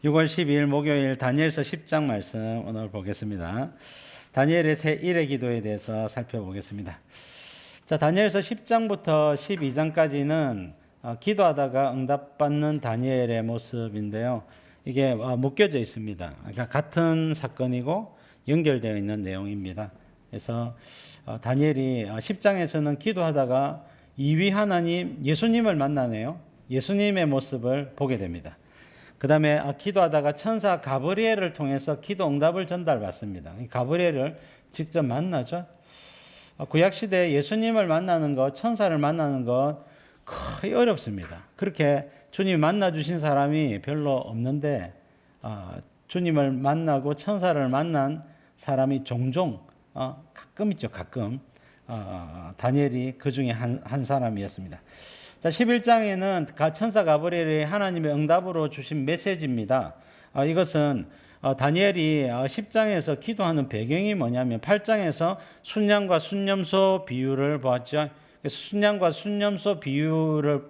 6월 12일 목요일 다니엘서 10장 말씀 오늘 보겠습니다. 다니엘의 새 일의 기도에 대해서 살펴보겠습니다. 자, 다니엘서 10장부터 12장까지는 기도하다가 응답받는 다니엘의 모습인데요. 이게 묶여져 있습니다. 그러니까 같은 사건이고 연결되어 있는 내용입니다. 그래서 다니엘이 10장에서는 기도하다가 이위 하나님 예수님을 만나네요. 예수님의 모습을 보게 됩니다. 그 다음에 기도하다가 천사 가브리엘을 통해서 기도 응답을 전달받습니다. 가브리엘을 직접 만나죠. 구약시대에 예수님을 만나는 것, 천사를 만나는 것 거의 어렵습니다. 그렇게 주님 만나주신 사람이 별로 없는데 주님을 만나고 천사를 만난 사람이 종종 가끔 있죠. 가끔 다니엘이 그 중에 한 사람이었습니다. 자, 11장에는 천사 가브리엘이 하나님의 응답으로 주신 메시지입니다. 이것은 다니엘이 10장에서 기도하는 배경이 뭐냐면 8장에서 순양과 순념소 비유를 보았죠. 그래서 순양과 순념소 비유의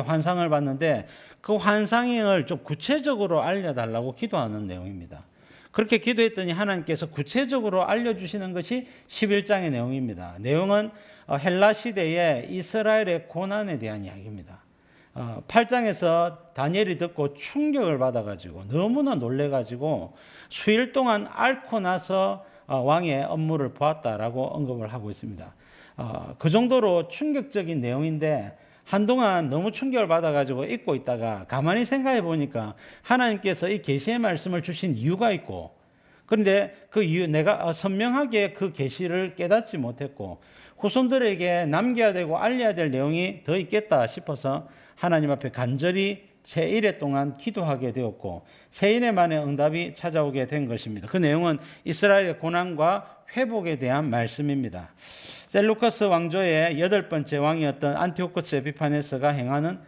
환상을 봤는데 그 환상을 좀 구체적으로 알려달라고 기도하는 내용입니다. 그렇게 기도했더니 하나님께서 구체적으로 알려주시는 것이 11장의 내용입니다. 내용은 헬라 시대의 이스라엘의 고난에 대한 이야기입니다. 8장에서 다니엘이 듣고 충격을 받아가지고 너무나 놀래가지고 수일 동안 앓고 나서 왕의 업무를 보았다라고 언급을 하고 있습니다. 그 정도로 충격적인 내용인데 한동안 너무 충격을 받아가지고 잊고 있다가 가만히 생각해 보니까 하나님께서 이 계시의 말씀을 주신 이유가 있고, 그런데 그 이유 내가 선명하게 그 계시를 깨닫지 못했고 후손들에게 남겨야 되고 알려야 될 내용이 더 있겠다 싶어서 하나님 앞에 간절히 새 1회 동안 기도하게 되었고 새 1회 만에 응답이 찾아오게 된 것입니다. 그 내용은 이스라엘의 고난과 회복에 대한 말씀입니다. 셀루커스 왕조의 8번째 왕이었던 안티오코스 에피파네스가 행하는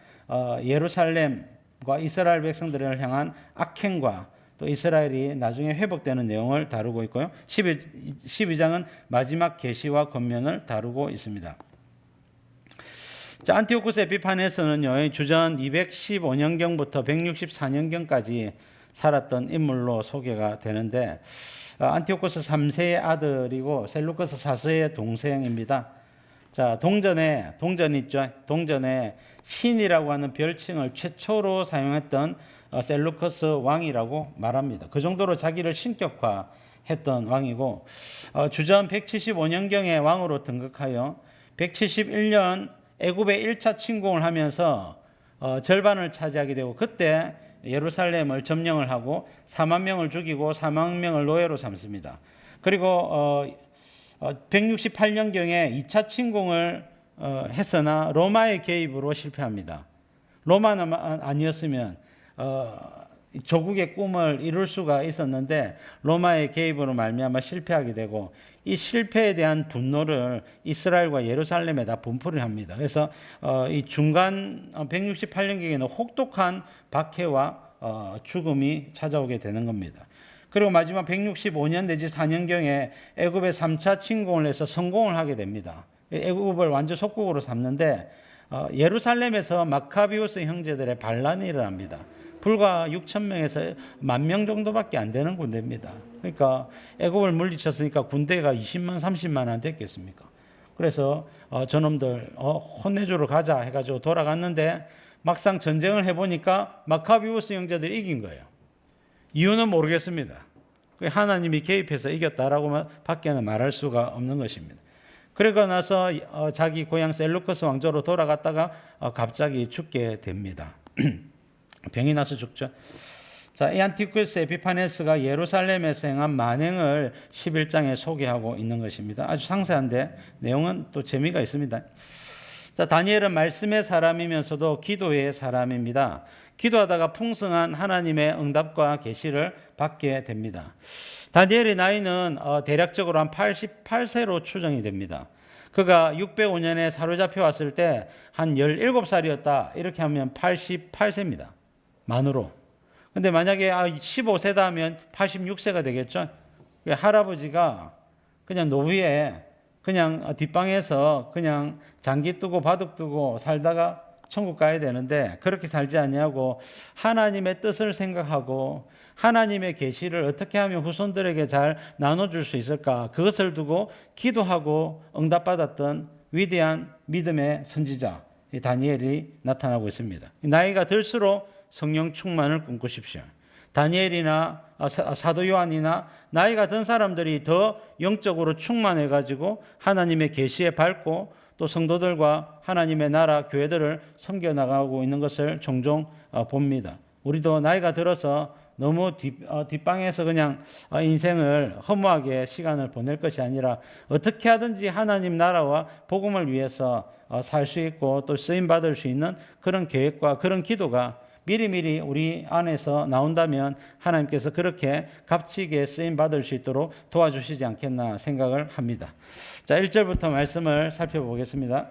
예루살렘과 이스라엘 백성들을 향한 악행과 또 이스라엘이 나중에 회복되는 내용을 다루고 있고요. 12장은 마지막 계시와 권면을 다루고 있습니다. 자, 안티오코스 에피파네스는요, 주전 215년경부터 164년경까지 살았던 인물로 소개가 되는데 안티오코스 3세의 아들이고 셀루커스 4세의 동생입니다. 자, 동전 있죠. 동전에 신이라고 하는 별칭을 최초로 사용했던 셀루커스 왕이라고 말합니다. 그 정도로 자기를 신격화했던 왕이고 주전 175년경에 왕으로 등극하여 171년 애굽에 1차 침공을 하면서 절반을 차지하게 되고 그때 예루살렘을 점령을 하고 4만 명을 죽이고 4만 명을 노예로 삼습니다. 그리고 168년경에 2차 침공을 했으나 로마의 개입으로 실패합니다. 로마는 아니었으면 조국의 꿈을 이룰 수가 있었는데 로마의 개입으로 말미암아 실패하게 되고 이 실패에 대한 분노를 이스라엘과 예루살렘에다 분포를 합니다. 그래서 이 중간 168년경에는 혹독한 박해와 죽음이 찾아오게 되는 겁니다. 그리고 마지막 165년 내지 4년경에 애굽에 3차 침공을 해서 성공을 하게 됩니다. 애굽을 완전 속국으로 삼는데 예루살렘에서 마카비우스 형제들의 반란이 일어납니다. 불과 6천 명에서 10,000명 정도밖에 안 되는 군대입니다. 그러니까 애굽을 물리쳤으니까 군대가 20만 30만 안 됐겠습니까? 그래서 저놈들 혼내주러 가자 해가지고 돌아갔는데 막상 전쟁을 해보니까 마카비우스 형제들이 이긴 거예요. 이유는 모르겠습니다. 하나님이 개입해서 이겼다라고 밖에는 말할 수가 없는 것입니다. 그러고 나서 자기 고향 셀루커스 왕조로 돌아갔다가 갑자기 죽게 됩니다. 병이 나서 죽죠. 자, 이 안티오코스 에피파네스가 예루살렘에서 행한 만행을 11장에 소개하고 있는 것입니다. 아주 상세한데 내용은 또 재미가 있습니다. 자, 다니엘은 말씀의 사람이면서도 기도의 사람입니다. 기도하다가 풍성한 하나님의 응답과 계시를 받게 됩니다. 다니엘의 나이는 대략적으로 한 88세로 추정이 됩니다. 그가 605년에 사로잡혀 왔을 때 한 17살이었다. 이렇게 하면 88세입니다. 만으로. 근데 만약에 15세다 하면 86세가 되겠죠. 할아버지가 그냥 노후에 그냥 뒷방에서 그냥 장기 뜨고 바둑 뜨고 살다가 천국 가야 되는데 그렇게 살지 아니하고 하나님의 뜻을 생각하고 하나님의 계시를 어떻게 하면 후손들에게 잘 나눠줄 수 있을까? 그것을 두고 기도하고 응답받았던 위대한 믿음의 선지자 다니엘이 나타나고 있습니다. 나이가 들수록 성령 충만을 꿈꾸십시오. 다니엘이나 사도 요한이나 나이가 든 사람들이 더 영적으로 충만해가지고 하나님의 계시에 밝고 또 성도들과 하나님의 나라 교회들을 섬겨나가고 있는 것을 종종 봅니다. 우리도 나이가 들어서 너무 뒷방에서 그냥 인생을 허무하게 시간을 보낼 것이 아니라 어떻게 하든지 하나님 나라와 복음을 위해서 살 수 있고 또 쓰임받을 수 있는 그런 계획과 그런 기도가 미리미리 우리 안에서 나온다면 하나님께서 그렇게 값지게 쓰임받을 수 있도록 도와주시지 않겠나 생각을 합니다. 자, 1절부터 말씀을 살펴보겠습니다.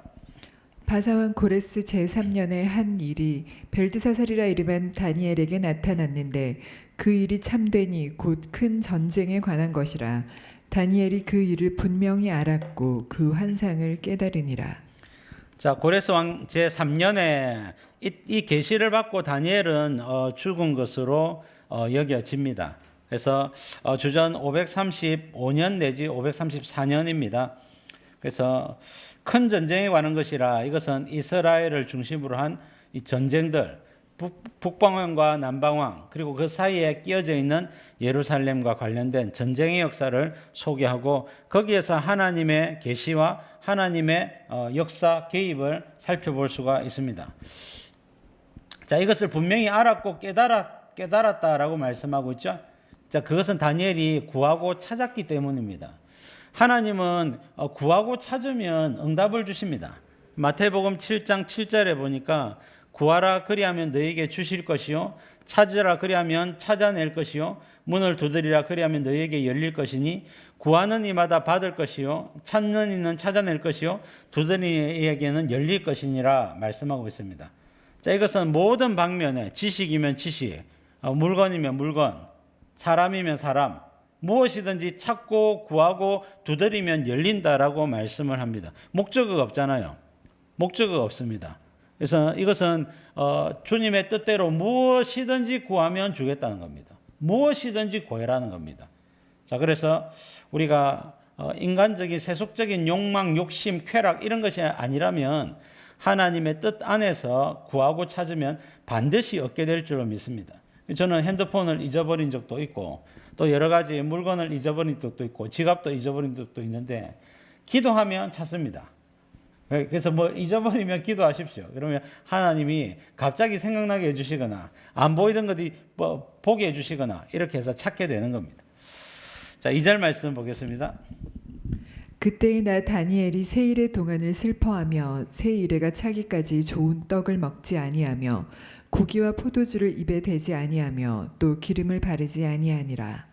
바사왕 고레스 제3년의 한 일이 벨드사살이라 이름한 다니엘에게 나타났는데 그 일이 참되니 곧 큰 전쟁에 관한 것이라. 다니엘이 그 일을 분명히 알았고 그 환상을 깨달으니라. 자, 고레스 왕 제3년에 이 계시를 받고 다니엘은 죽은 것으로 여겨집니다. 그래서 주전 535년 내지 534년입니다. 그래서 큰 전쟁에 관한 것이라 이것은 이스라엘을 중심으로 한 이 전쟁들, 북방왕과 남방왕 그리고 그 사이에 끼어져 있는 예루살렘과 관련된 전쟁의 역사를 소개하고 거기에서 하나님의 계시와 하나님의 역사 개입을 살펴볼 수가 있습니다. 자, 이것을 분명히 알았고 깨달았다라고 말씀하고 있죠. 자, 그것은 다니엘이 구하고 찾았기 때문입니다. 하나님은 구하고 찾으면 응답을 주십니다. 마태복음 7장 7절에 보니까 구하라 그리하면 너에게 주실 것이요 찾으라 그리하면 찾아낼 것이요 문을 두드리라 그리하면 너에게 열릴 것이니 구하는 이마다 받을 것이요 찾는 이는 찾아낼 것이요 두드리는 이에게는 열릴 것이니라 말씀하고 있습니다. 자, 이것은 모든 방면에 지식이면 지식, 물건이면 물건, 사람이면 사람, 무엇이든지 찾고 구하고 두드리면 열린다라고 말씀을 합니다. 목적어가 없잖아요. 목적어가 없습니다. 그래서 이것은 주님의 뜻대로 무엇이든지 구하면 주겠다는 겁니다. 무엇이든지 구해라는 겁니다. 자, 그래서 우리가 인간적인 세속적인 욕망, 욕심, 쾌락 이런 것이 아니라면 하나님의 뜻 안에서 구하고 찾으면 반드시 얻게 될 줄로 믿습니다. 저는 핸드폰을 잊어버린 적도 있고 또 여러 가지 물건을 잊어버린 적도 있고 지갑도 잊어버린 적도 있는데 기도하면 찾습니다. 그래서 뭐 잊어버리면 기도하십시오. 그러면 하나님이 갑자기 생각나게 해주시거나 안 보이던 것이 보게 해주시거나 이렇게 해서 찾게 되는 겁니다. 자, 2절 말씀 보겠습니다. 그때의 나 다니엘이 세 일의 동안을 슬퍼하며 세 일에가 차기까지 좋은 떡을 먹지 아니하며 고기와 포도주를 입에 대지 아니하며 또 기름을 바르지 아니하니라.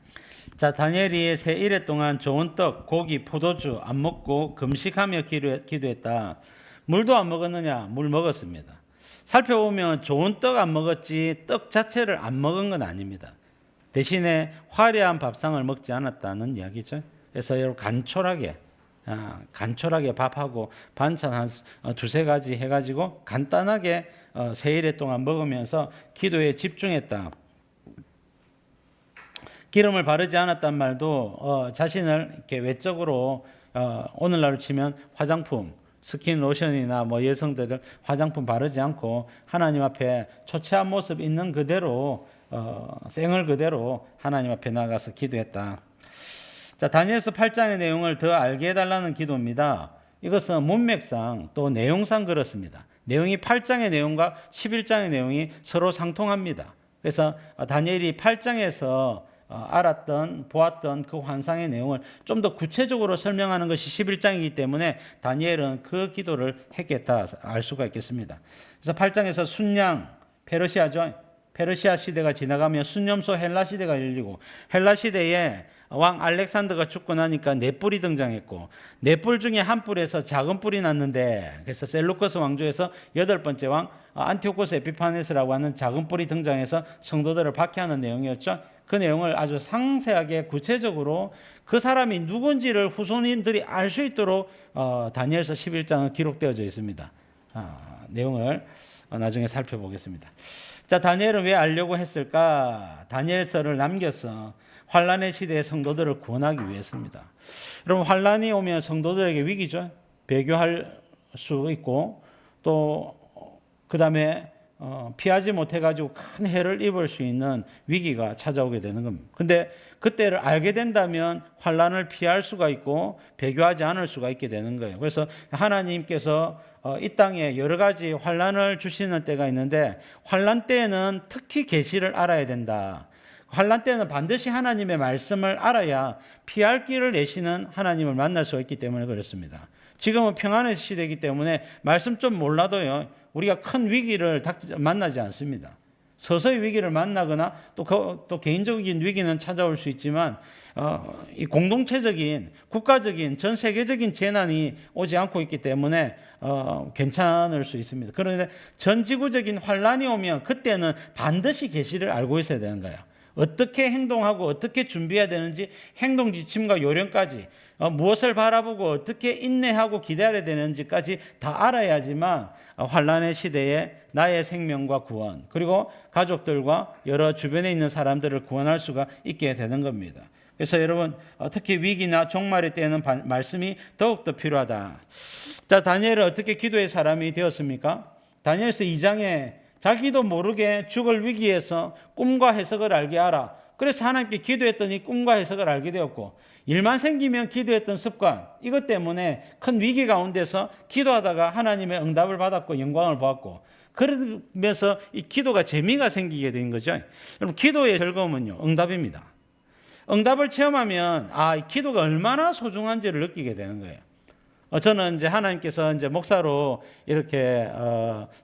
자, 다니엘이 세 일해 동안 좋은 떡, 고기, 포도주 안 먹고 금식하며 기도했다. 물도 안 먹었느냐? 물 먹었습니다. 살펴보면 좋은 떡 안 먹었지 떡 자체를 안 먹은 건 아닙니다. 대신에 화려한 밥상을 먹지 않았다는 이야기죠. 그래서 여러분 간촐하게 밥하고 반찬 한 두세 가지 해가지고 간단하게 세 일해 동안 먹으면서 기도에 집중했다. 기름을 바르지 않았단 말도 자신을 이렇게 외적으로 오늘날로 치면 화장품, 스킨 로션이나 뭐 여성들은 화장품 바르지 않고 하나님 앞에 초췌한 모습 있는 그대로 생얼 그대로 하나님 앞에 나가서 기도했다. 자, 다니엘서 8장의 내용을 더 알게 해달라는 기도입니다. 이것은 문맥상 또 내용상 그렇습니다. 내용이 8장의 내용과 11장의 내용이 서로 상통합니다. 그래서 다니엘이 8장에서 보았던 그 환상의 내용을 좀 더 구체적으로 설명하는 것이 11장이기 때문에 다니엘은 그 기도를 했겠다 알 수가 있겠습니다. 그래서 8장에서 순양, 페르시아죠. 페르시아 시대가 지나가면 순념소 헬라 시대가 열리고 헬라 시대에 왕 알렉산더가 죽고 나니까 네 뿔이 등장했고 네 뿔 중에 한 뿔에서 작은 뿔이 났는데 그래서 셀루커스 왕조에서 8번째 왕 안티오코스 에피파네스라고 하는 작은 뿔이 등장해서 성도들을 박해하는 내용이었죠. 그 내용을 아주 상세하게 구체적으로 그 사람이 누군지를 후손인들이 알 수 있도록 다니엘서 11장은 기록되어져 있습니다. 내용을 나중에 살펴보겠습니다. 자, 다니엘은 왜 알려고 했을까? 다니엘서를 남겨서 환란의 시대의 성도들을 구원하기 위해서입니다. 여러분, 환란이 오면 성도들에게 위기죠. 배교할 수 있고 또 그다음에 피하지 못해가지고 큰 해를 입을 수 있는 위기가 찾아오게 되는 겁니다. 근데 그때를 알게 된다면 환란을 피할 수가 있고 배교하지 않을 수가 있게 되는 거예요. 그래서 하나님께서 이 땅에 여러 가지 환란을 주시는 때가 있는데 환란 때에는 특히 계시를 알아야 된다. 환란 때는 반드시 하나님의 말씀을 알아야 피할 길을 내시는 하나님을 만날 수가 있기 때문에 그렇습니다. 지금은 평안의 시대이기 때문에 말씀 좀 몰라도요, 우리가 큰 위기를 만나지 않습니다. 서서히 위기를 만나거나 또 개인적인 위기는 찾아올 수 있지만 이 공동체적인 국가적인 전 세계적인 재난이 오지 않고 있기 때문에 괜찮을 수 있습니다. 그런데 전지구적인 환란이 오면 그때는 반드시 계시를 알고 있어야 되는 거예요. 어떻게 행동하고 어떻게 준비해야 되는지 행동 지침과 요령까지 무엇을 바라보고 어떻게 인내하고 기다려야 되는지까지 다 알아야지만 환란의 시대에 나의 생명과 구원 그리고 가족들과 여러 주변에 있는 사람들을 구원할 수가 있게 되는 겁니다. 그래서 여러분 특히 위기나 종말의 때에는 말씀이 더욱더 필요하다. 자, 다니엘은 어떻게 기도의 사람이 되었습니까? 다니엘서 2장에 자기도 모르게 죽을 위기에서 꿈과 해석을 알게 하라. 그래서 하나님께 기도했더니 꿈과 해석을 알게 되었고 일만 생기면 기도했던 습관 이것 때문에 큰 위기 가운데서 기도하다가 하나님의 응답을 받았고 영광을 보았고 그러면서 이 기도가 재미가 생기게 된 거죠. 여러분 기도의 즐거움은요 응답입니다. 응답을 체험하면 이 기도가 얼마나 소중한지를 느끼게 되는 거예요. 저는 이제 하나님께서 이제 목사로 이렇게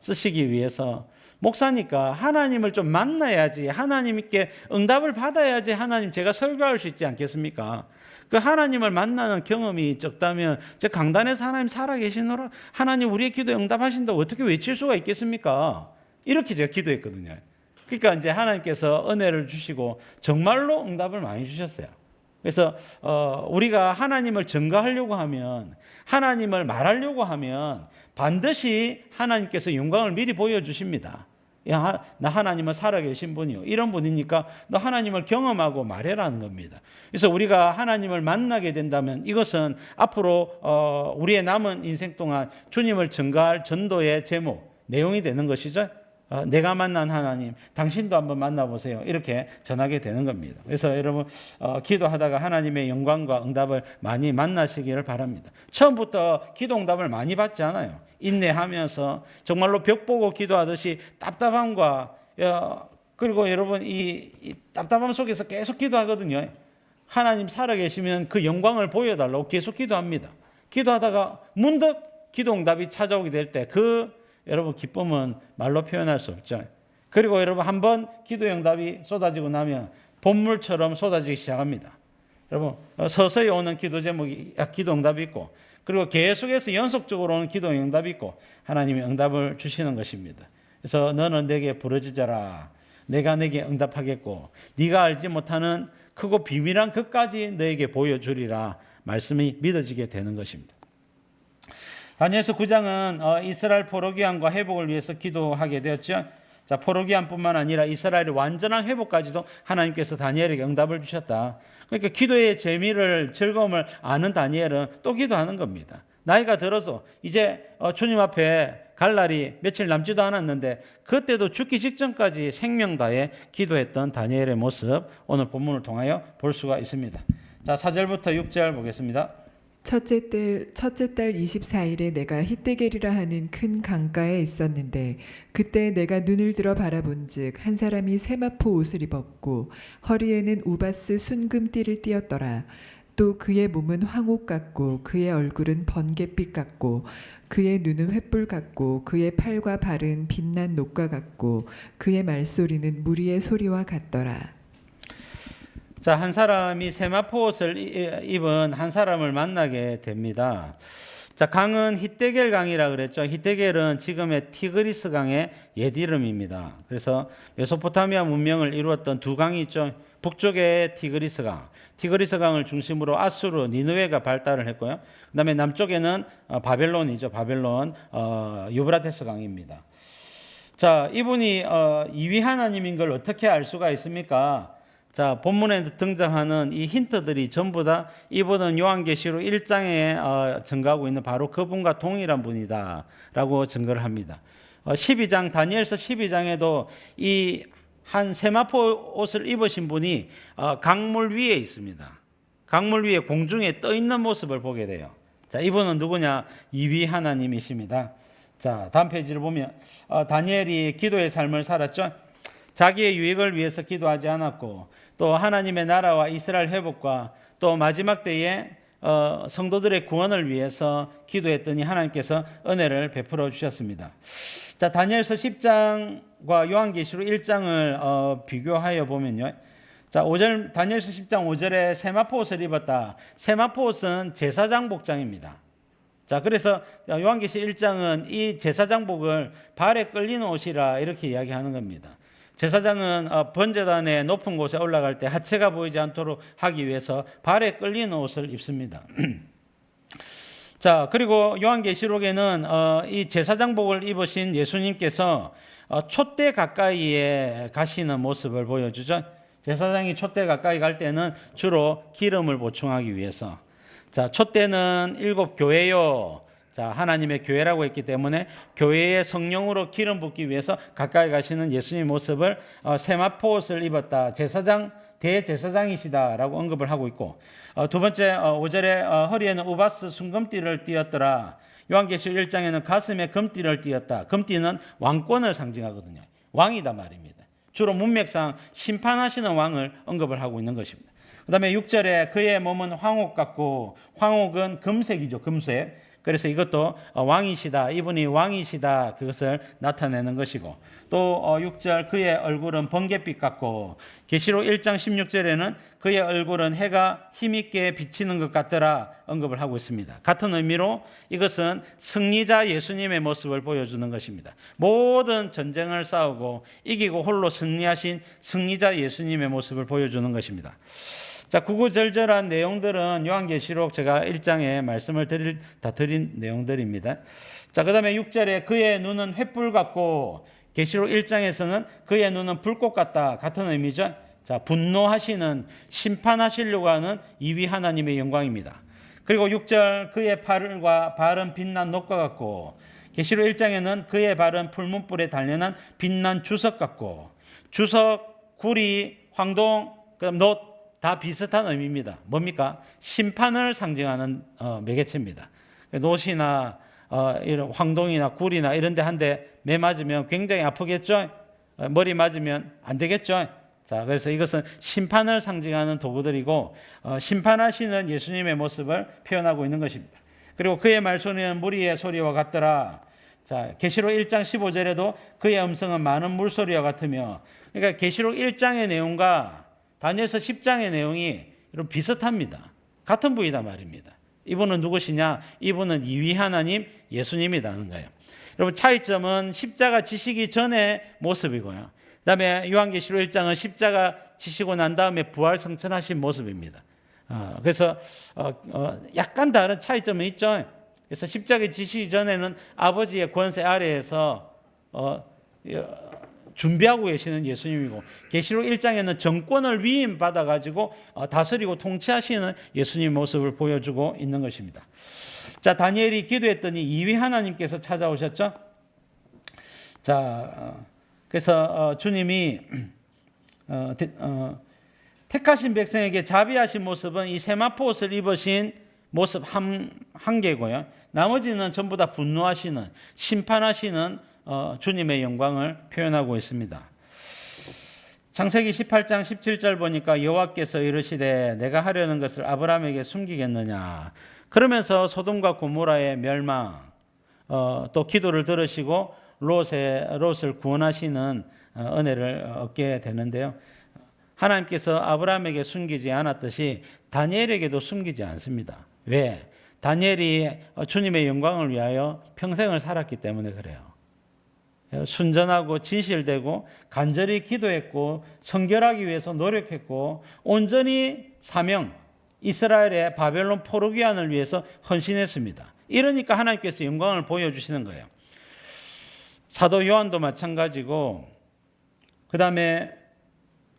쓰시기 위해서 목사니까 하나님을 좀 만나야지 하나님께 응답을 받아야지 하나님 제가 설교할 수 있지 않겠습니까? 그 하나님을 만나는 경험이 적다면 제 강단에서 하나님 살아계시노라 하나님 우리의 기도에 응답하신다고 어떻게 외칠 수가 있겠습니까? 이렇게 제가 기도했거든요. 그러니까 이제 하나님께서 은혜를 주시고 정말로 응답을 많이 주셨어요. 그래서 우리가 하나님을 증거하려고 하면 하나님을 말하려고 하면 반드시 하나님께서 영광을 미리 보여주십니다. 야, 나 하나님은 살아계신 분이요. 이런 분이니까 너 하나님을 경험하고 말해라는 겁니다. 그래서 우리가 하나님을 만나게 된다면 이것은 앞으로 우리의 남은 인생 동안 주님을 증거할 전도의 제목, 내용이 되는 것이죠. 내가 만난 하나님, 당신도 한번 만나보세요. 이렇게 전하게 되는 겁니다. 그래서 여러분 기도하다가 하나님의 영광과 응답을 많이 만나시기를 바랍니다. 처음부터 기도 응답을 많이 받지 않아요. 인내하면서 정말로 벽 보고 기도하듯이 답답함과 그리고 여러분 이 답답함 속에서 계속 기도하거든요. 하나님 살아계시면 그 영광을 보여달라고 계속 기도합니다. 기도하다가 문득 기도 응답이 찾아오게 될 때 여러분 기쁨은 말로 표현할 수 없죠. 그리고 여러분 한번 기도 응답이 쏟아지고 나면 본물처럼 쏟아지기 시작합니다. 여러분 서서히 오는 기도 제목이 기도 응답이 있고 그리고 계속해서 연속적으로 오는 기도 응답이 있고 하나님이 응답을 주시는 것입니다. 그래서 너는 내게 부르짖어라. 내가 내게 응답하겠고 네가 알지 못하는 크고 비밀한 것까지 너에게 보여주리라. 말씀이 믿어지게 되는 것입니다. 다니엘서 9장은 이스라엘 포로기환과 회복을 위해서 기도하게 되었죠. 자, 포로기환뿐만 아니라 이스라엘의 완전한 회복까지도 하나님께서 다니엘에게 응답을 주셨다. 그러니까 기도의 재미를 즐거움을 아는 다니엘은 또 기도하는 겁니다. 나이가 들어서 이제 주님 앞에 갈 날이 며칠 남지도 않았는데 그때도 죽기 직전까지 생명 다해 기도했던 다니엘의 모습 오늘 본문을 통하여 볼 수가 있습니다. 자, 4절부터 6절 보겠습니다. 첫째 달 24일에 내가 히데겔이라 하는 큰 강가에 있었는데 그때 내가 눈을 들어 바라본즉 한 사람이 세마포 옷을 입었고 허리에는 우바스 순금띠를 띠었더라. 또 그의 몸은 황옥 같고 그의 얼굴은 번갯빛 같고 그의 눈은 횃불 같고 그의 팔과 발은 빛난 녹과 같고 그의 말소리는 무리의 소리와 같더라. 자, 한 사람이 세마포 옷을 입은 한 사람을 만나게 됩니다. 자, 강은 히데겔 강이라 그랬죠. 히데겔은 지금의 티그리스 강의 옛 이름입니다. 그래서 메소포타미아 문명을 이루었던 두 강이 있죠. 북쪽에 티그리스 강, 티그리스 강을 중심으로 아수르, 니느웨가 발달을 했고요. 그다음에 남쪽에는 바벨론이죠. 바벨론, 유브라테스 강입니다. 자, 이분이 이위 하나님인 걸 어떻게 알 수가 있습니까? 자, 본문에 등장하는 이 힌트들이 전부 다 이분은 요한계시록 1장에 증거하고 있는 바로 그분과 동일한 분이다라고 증거를 합니다. 12장 다니엘서 12장에도 이 한 세마포 옷을 입으신 분이 강물 위에 있습니다. 강물 위에 공중에 떠 있는 모습을 보게 돼요. 자, 이분은 누구냐? 이위 하나님이십니다. 자, 다음 페이지를 보면 다니엘이 기도의 삶을 살았죠. 자기의 유익을 위해서 기도하지 않았고 또 하나님의 나라와 이스라엘 회복과 또 마지막 때에 성도들의 구원을 위해서 기도했더니 하나님께서 은혜를 베풀어 주셨습니다. 자, 다니엘서 10장과 요한계시록 1장을 비교하여 보면요. 자, 5절 다니엘서 10장 5절에 세마포 옷을 입었다. 세마포 옷은 제사장 복장입니다. 자, 그래서 요한계시 1장은 이 제사장복을 발에 끌리는 옷이라 이렇게 이야기하는 겁니다. 제사장은 번제단의 높은 곳에 올라갈 때 하체가 보이지 않도록 하기 위해서 발에 끌리는 옷을 입습니다. 자, 그리고 요한계시록에는 이 제사장복을 입으신 예수님께서 촛대 가까이에 가시는 모습을 보여주죠. 제사장이 촛대 가까이 갈 때는 주로 기름을 보충하기 위해서. 자, 촛대는 7 교회요. 자, 하나님의 교회라고 했기 때문에 교회의 성령으로 기름 붓기 위해서 가까이 가시는 예수님 모습을 세마포 옷을 입었다. 제사장, 대제사장이시다라고 언급을 하고 있고, 두 번째 5절에 허리에는 우바스 순금띠를 띠었더라. 요한계시록 1장에는 가슴에 금띠를 띠었다. 금띠는 왕권을 상징하거든요. 왕이다 말입니다. 주로 문맥상 심판하시는 왕을 언급을 하고 있는 것입니다. 그 다음에 6절에 그의 몸은 황옥 같고, 황옥은 금색이죠. 금색. 그래서 이것도 왕이시다, 이분이 왕이시다, 그것을 나타내는 것이고, 또 6절 그의 얼굴은 번갯빛 같고, 계시록 1장 16절에는 그의 얼굴은 해가 힘있게 비치는 것 같더라 언급을 하고 있습니다. 같은 의미로 이것은 승리자 예수님의 모습을 보여주는 것입니다. 모든 전쟁을 싸우고 이기고 홀로 승리하신 승리자 예수님의 모습을 보여주는 것입니다. 자, 구구절절한 내용들은 요한계시록 제가 1장에 말씀을 다 드린 내용들입니다. 자, 그 다음에 6절에 그의 눈은 횃불 같고, 계시록 1장에서는 그의 눈은 불꽃 같다. 같은 의미죠. 자, 분노하시는, 심판하시려고 하는 이위 하나님의 영광입니다. 그리고 6절 그의 발은 빛난 녹과 같고, 계시록 1장에는 그의 발은 풀문불에 단련한 빛난 주석 같고, 주석, 구리, 황동, 그다음 놋 다 비슷한 의미입니다. 뭡니까? 심판을 상징하는 매개체입니다. 놋이나 이런 황동이나 굴이나 이런 데 한 대 매 맞으면 굉장히 아프겠죠? 머리 맞으면 안 되겠죠? 자, 그래서 이것은 심판을 상징하는 도구들이고, 심판하시는 예수님의 모습을 표현하고 있는 것입니다. 그리고 그의 말소리는 무리의 소리와 같더라. 자, 계시록 1장 15절에도 그의 음성은 많은 물소리와 같으며, 그러니까 계시록 1장의 내용과 다니엘서 10장의 내용이 비슷합니다. 같은 분이다 말입니다. 이분은 누구시냐? 이분은 이위 하나님 예수님이라는 거예요. 여러분, 차이점은 십자가 지시기 전의 모습이고요. 그다음에 요한계시록 1장은 십자가 지시고 난 다음에 부활 성천하신 모습입니다. 그래서 약간 다른 차이점은 있죠. 그래서 십자가 지시기 전에는 아버지의 권세 아래에서 준비하고 계시는 예수님이고, 계시록 1장에는 정권을 위임받아 가지고 다스리고 통치하시는 예수님 모습을 보여주고 있는 것입니다. 자, 다니엘이 기도했더니 이위 하나님께서 찾아오셨죠. 자, 그래서 주님이 택하신 백성에게 자비하신 모습은 이 세마포 옷을 입으신 모습 한 개고요. 나머지는 전부 다 분노하시는, 심판하시는 주님의 영광을 표현하고 있습니다. 창세기 18장 17절 보니까 여호와께서 이르시되 내가 하려는 것을 아브라함에게 숨기겠느냐. 그러면서 소돔과 고모라의 멸망, 또 기도를 들으시고 롯을 구원하시는 은혜를 얻게 되는데요. 하나님께서 아브라함에게 숨기지 않았듯이 다니엘에게도 숨기지 않습니다. 왜? 다니엘이 주님의 영광을 위하여 평생을 살았기 때문에 그래요. 순전하고 진실되고 간절히 기도했고 성결하기 위해서 노력했고 온전히 사명, 이스라엘의 바벨론 포로기환을 위해서 헌신했습니다. 이러니까 하나님께서 영광을 보여주시는 거예요. 사도 요한도 마찬가지고, 그 다음에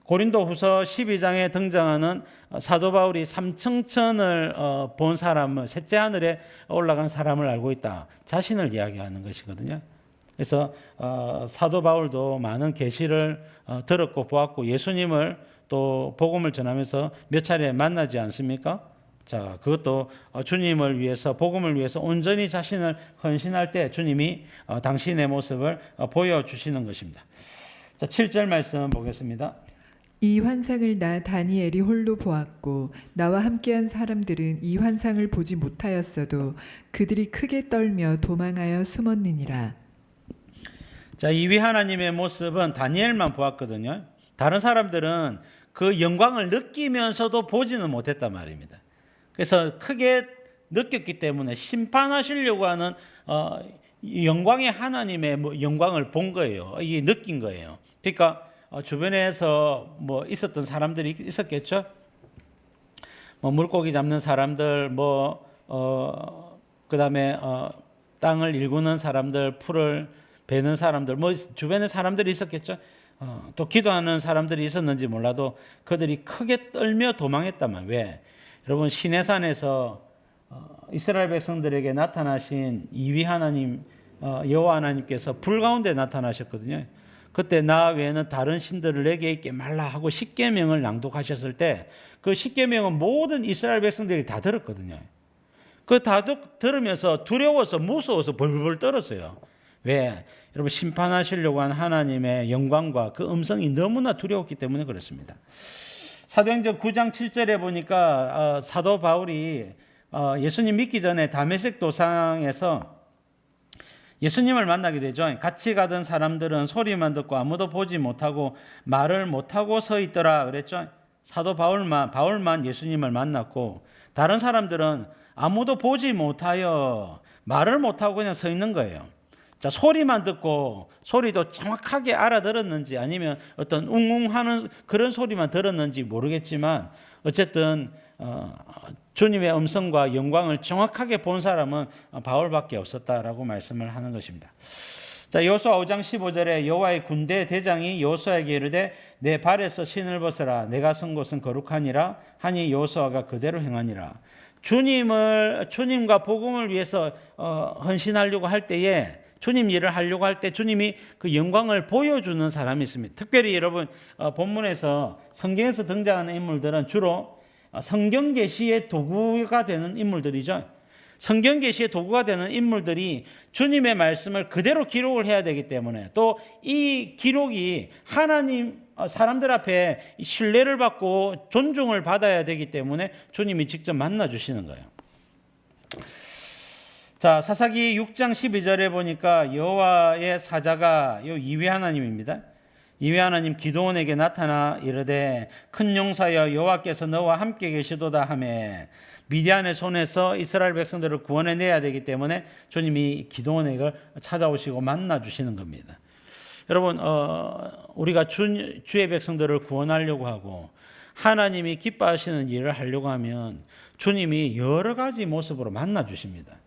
고린도후서 12장에 등장하는 사도 바울이 삼층천을 본 사람을, 셋째 하늘에 올라간 사람을 알고 있다. 자신을 이야기하는 것이거든요. 그래서 사도 바울도 많은 계시를 들었고 보았고 예수님을 또 복음을 전하면서 몇 차례 만나지 않습니까? 자, 그것도 주님을 위해서, 복음을 위해서 온전히 자신을 헌신할 때 주님이 당신의 모습을 보여주시는 것입니다. 자, 7절 말씀 보겠습니다. 이 환상을 나 다니엘이 홀로 보았고 나와 함께한 사람들은 이 환상을 보지 못하였어도 그들이 크게 떨며 도망하여 숨었느니라. 자, 이 위 하나님의 모습은 다니엘만 보았거든요. 다른 사람들은 그 영광을 느끼면서도 보지는 못했단 말입니다. 그래서 크게 느꼈기 때문에 심판하시려고 하는 영광의 하나님의 영광을 본 거예요. 이게 느낀 거예요. 그러니까 주변에서 뭐 있었던 사람들이 있었겠죠. 뭐 물고기 잡는 사람들, 그다음에 땅을 일구는 사람들, 풀을 베는 사람들, 뭐 주변에 사람들이 있었겠죠. 또 기도하는 사람들이 있었는지 몰라도 그들이 크게 떨며 도망했단 말이에요. 왜? 여러분, 시내산에서 이스라엘 백성들에게 나타나신 이위 하나님, 여호와 하나님께서 불 가운데 나타나셨거든요. 그때 나 외에는 다른 신들을 내게 있게 말라 하고 십계명을 낭독하셨을 때 그 십계명은 모든 이스라엘 백성들이 다 들었거든요. 그 다 들으면서 두려워서 무서워서 벌벌 떨었어요. 왜? 여러분, 심판하시려고 한 하나님의 영광과 그 음성이 너무나 두려웠기 때문에 그렇습니다. 사도행전 9장 7절에 보니까 사도 바울이 예수님 믿기 전에 다메섹 도상에서 예수님을 만나게 되죠. 같이 가던 사람들은 소리만 듣고 아무도 보지 못하고 말을 못하고 서 있더라 그랬죠. 사도 바울만 예수님을 만났고 다른 사람들은 아무도 보지 못하여 말을 못하고 그냥 서 있는 거예요. 자, 소리만 듣고 소리도 정확하게 알아들었는지 아니면 어떤 웅웅하는 그런 소리만 들었는지 모르겠지만 어쨌든 주님의 음성과 영광을 정확하게 본 사람은 바울밖에 없었다라고 말씀을 하는 것입니다. 자, 여호수아 5장 15절에 여호와의 군대 대장이 여호수아에게 이르되 내 발에서 신을 벗어라 내가 선 곳은 거룩하니라 하니 여호수아가 그대로 행하니라. 주님과 복음을 위해서 헌신하려고 할 때에 주님 일을 하려고 할 때 주님이 그 영광을 보여주는 사람이 있습니다. 특별히 여러분 본문에서 성경에서 등장하는 인물들은 주로 성경 계시의 도구가 되는 인물들이죠. 성경 계시의 도구가 되는 인물들이 주님의 말씀을 그대로 기록을 해야 되기 때문에 또 이 기록이 하나님 사람들 앞에 신뢰를 받고 존중을 받아야 되기 때문에 주님이 직접 만나 주시는 거예요. 자, 사사기 6장 12절에 보니까 여호와의 사자가 이위 하나님입니다. 이위 하나님 기드온에게 나타나 이르되 큰 용사여 여호와께서 너와 함께 계시도다 하매 미디안의 손에서 이스라엘 백성들을 구원해 내야 되기 때문에 주님이 기드온에게 찾아오시고 만나 주시는 겁니다. 여러분, 우리가 주의 백성들을 구원하려고 하고 하나님이 기뻐하시는 일을 하려고 하면 주님이 여러 가지 모습으로 만나 주십니다.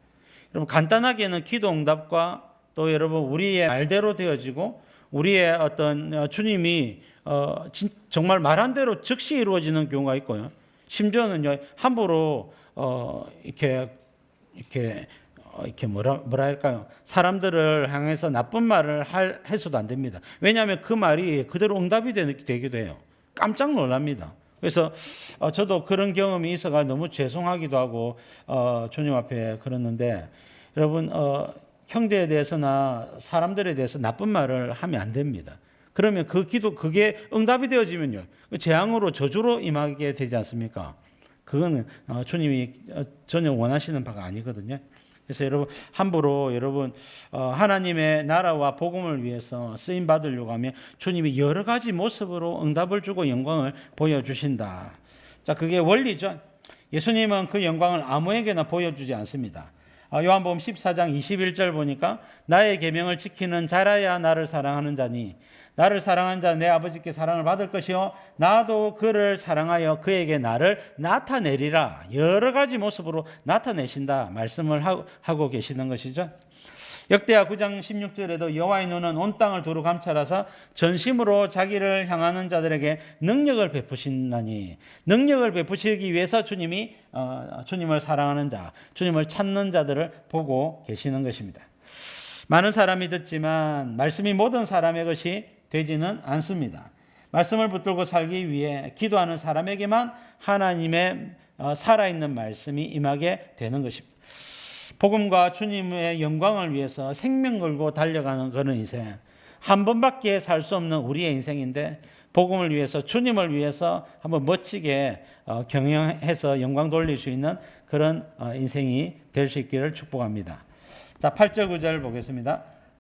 여러분, 간단하게는 기도 응답과 또 여러분 우리의 말대로 되어지고 우리의 어떤 주님이 정말 말한 대로 즉시 이루어지는 경우가 있고요. 심지어는요 함부로 이렇게 뭐라 할까요? 사람들을 향해서 나쁜 말을 해서도 안 됩니다. 왜냐하면 그 말이 그대로 응답이 되기도 해요. 깜짝 놀랍니다. 그래서 저도 그런 경험이 있어가 너무 죄송하기도 하고 주님 앞에 그랬는데 여러분 형제에 대해서나 사람들에 대해서 나쁜 말을 하면 안 됩니다. 그러면 그게 응답이 되어지면요 재앙으로 저주로 임하게 되지 않습니까? 그거는 주님이 전혀 원하시는 바가 아니거든요. 그래서 여러분 함부로 하나님의 나라와 복음을 위해서 쓰임 받으려고 하면 주님이 여러 가지 모습으로 응답을 주고 영광을 보여주신다. 자, 그게 원리죠. 예수님은 그 영광을 아무에게나 보여주지 않습니다. 요한복음 14장 21절 보니까 나의 계명을 지키는 자라야 나를 사랑하는 자니 나를 사랑하는 자 내 아버지께 사랑을 받을 것이요 나도 그를 사랑하여 그에게 나를 나타내리라. 여러 가지 모습으로 나타내신다 말씀을 하고 계시는 것이죠. 역대하 9장 16절에도 여호와의 눈은 온 땅을 두루 감찰하사 전심으로 자기를 향하는 자들에게 능력을 베푸신다니, 능력을 베푸시기 위해서 주님이 주님을 사랑하는 자, 주님을 찾는 자들을 보고 계시는 것입니다. 많은 사람이 듣지만 말씀이 모든 사람의 것이 되지는 않습니다. 말씀을 붙들고 살기 위해 기도하는 사람에게만 하나님의 살아있는 말씀이 임하게 되는 것입니다. 복음과 주님의 영광을 위해서 생명 걸고 달려가는 그런 인생, 한 번밖에 살 수 없는 우리의 인생인데 복음을 위해서, 주님을 위해서 한번 멋지게 경영해서 영광 돌릴 수 있는 그런 인생이 될 수 있기를 축복합니다. 자, 8절 9절 보겠습니다.